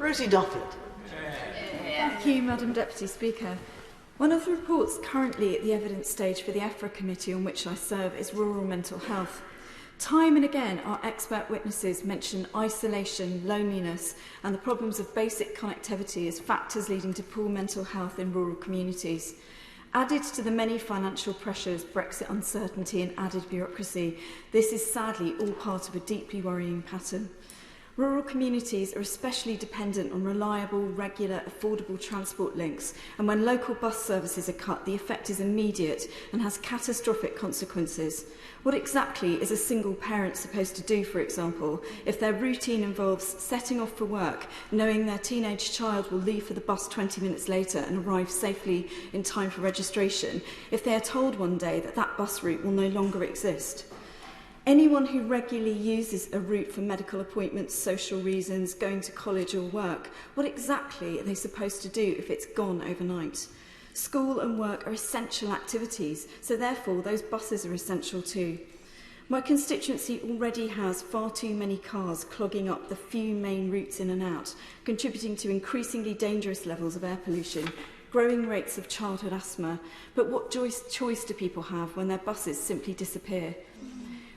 Rosie Dufford. Thank you, Madam Deputy Speaker. One of the reports currently at the evidence stage for the EFRA committee on which I serve is rural mental health. Time and again, our expert witnesses mention isolation, loneliness, and the problems of basic connectivity as factors leading to poor mental health in rural communities. Added to the many financial pressures, Brexit uncertainty and added bureaucracy, this is sadly all part of a deeply worrying pattern. Rural communities are especially dependent on reliable, regular, affordable transport links, and when local bus services are cut, the effect is immediate and has catastrophic consequences. What exactly is a single parent supposed to do, for example, if their routine involves setting off for work, knowing their teenage child will leave for the bus 20 minutes later and arrive safely in time for registration, if they are told one day that that bus route will no longer exist? Anyone who regularly uses a route for medical appointments, social reasons, going to college or work, what exactly are they supposed to do if it's gone overnight? School and work are essential activities, so therefore those buses are essential too. My constituency already has far too many cars clogging up the few main routes in and out, contributing to increasingly dangerous levels of air pollution, growing rates of childhood asthma. But what choice do people have when their buses simply disappear?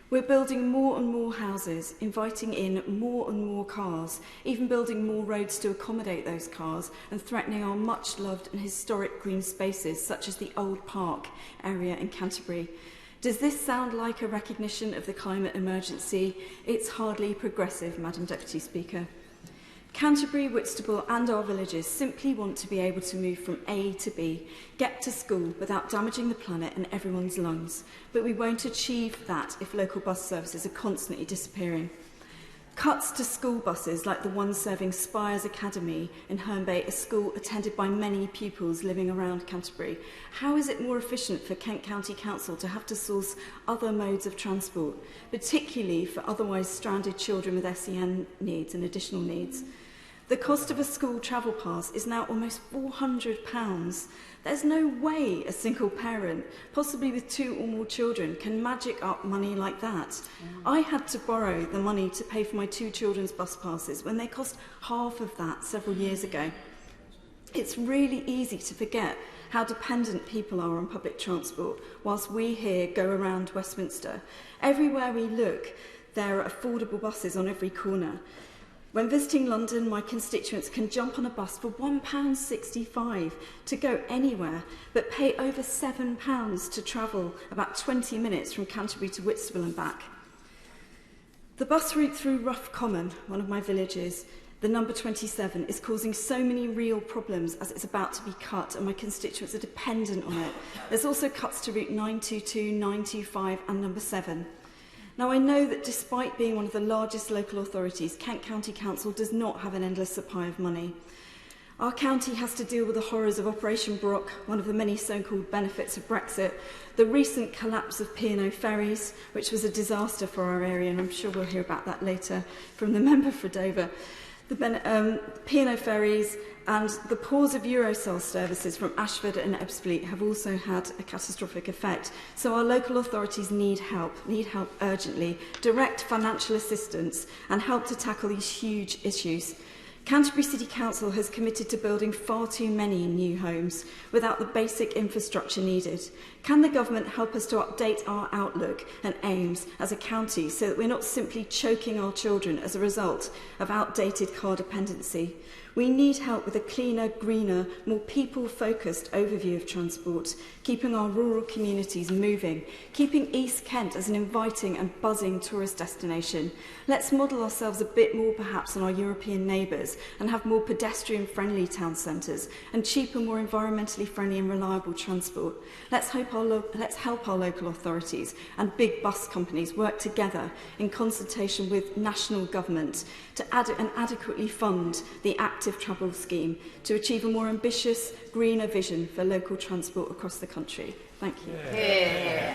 We're building more and more houses, inviting in more and more cars, even building more roads to accommodate those cars and threatening our much-loved and historic green spaces, such as the Old Park area in Canterbury. Does this sound like a recognition of the climate emergency? It's hardly progressive, Madam Deputy Speaker. Canterbury, Whitstable and our villages simply want to be able to move from A to B, get to school without damaging the planet and everyone's lungs. But we won't achieve that if local bus services are constantly disappearing. Cuts to school buses like the one serving Spires Academy in Herne Bay, a school attended by many pupils living around Canterbury. How is it more efficient for Kent County Council to have to source other modes of transport, particularly for otherwise stranded children with SEN needs and additional needs? The cost of a school travel pass is now almost £400. There's no way a single parent, possibly with 2 or more children, can magic up money like that. I had to borrow the money to pay for my 2 children's bus passes when they cost half of that several years ago. It's really easy to forget how dependent people are on public transport, whilst we here go around Westminster. Everywhere we look, there are affordable buses on every corner. When visiting London, my constituents can jump on a bus for £1.65 to go anywhere, but pay over £7 to travel about 20 minutes from Canterbury to Whitstable and back. The bus route through Rough Common, one of my villages, the number 27, is causing so many real problems as it's about to be cut, and my constituents are dependent on it. There's also cuts to Route 922, 925 and number 7. Now, I know that despite being one of the largest local authorities, Kent County Council does not have an endless supply of money. Our county has to deal with the horrors of Operation Brock, one of the many so-called benefits of Brexit, the recent collapse of P&O ferries, which was a disaster for our area, and I'm sure we'll hear about that later from the member for Dover. The P&O ferries and the pause of Eurosol services from Ashford and Ebbsfleet have also had a catastrophic effect. So our local authorities need help urgently, direct financial assistance and help to tackle these huge issues. Canterbury City Council has committed to building far too many new homes without the basic infrastructure needed. Can the government help us to update our outlook and aims as a county so that we're not simply choking our children as a result of outdated car dependency? We need help with a cleaner, greener, more people-focused overview of transport, keeping our rural communities moving, keeping East Kent as an inviting and buzzing tourist destination. Let's model ourselves a bit more perhaps on our European neighbours and have more pedestrian-friendly town centres and cheaper, more environmentally friendly and reliable transport. Let's help our local authorities and big bus companies work together in consultation with national government to adequately fund the active travel scheme to achieve a more ambitious, greener vision for local transport across the country. Thank you. Yeah.